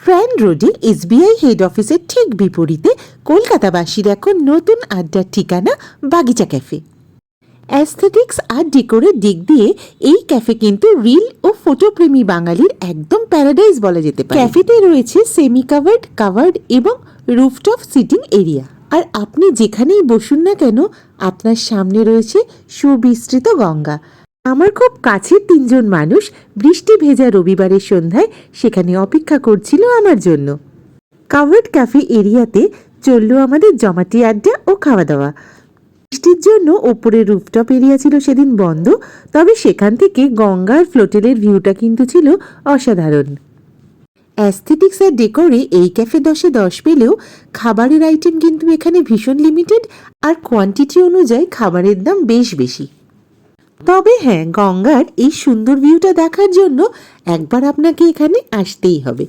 Strand রোডে SBI head অফিসের ঠিক বিপরীতে কলকাতাবাসীর এখন নতুন আড্ডার ঠিকানা বাগিচা ক্যাফে। অ্যাস্থেটিক্স আর ডেকোরের দিক দিয়ে এই ক্যাফে কিন্তু রিল ও ফটোপ্রেমী বাঙালির একদম প্যারাডাইজ বলা যেতে পারে। ক্যাফেতে রয়েছে সেমি কাভার্ড এবং রুফটপ সিটিং এরিয়া। আর আপনি যেখানেই বসুন না কেন, আপনার সামনে রয়েছে সুবিস্তৃত গঙ্গা। আমার খুব কাছের 3 জন মানুষ বৃষ্টি ভেজা রবিবারের সন্ধ্যায় সেখানে অপেক্ষা করছিল আমার জন্য। কাভার্ড ক্যাফে এরিয়াতে চলল আমাদের জমাটি আড্ডা ও খাওয়া দাওয়া। বৃষ্টির জন্য ওপরের রুফটপ এরিয়া ছিল সেদিন বন্ধ, তবে সেখান থেকে গঙ্গার ফ্লোটেলের ভিউটা কিন্তু ছিল অসাধারণ। অ্যাস্থেটিক্স আর ডেকোরে এই ক্যাফে 10-এ 10 পেলেও খাবারের আইটেম কিন্তু এখানে ভীষণ লিমিটেড, আর কোয়ান্টিটি অনুযায়ী খাবারের দাম বেশ বেশি। তবে হ্যাঁ, গঙ্গার এই সুন্দর ভিউটা দেখার জন্য একবার আপনাকে এখানে আসতেই হবে।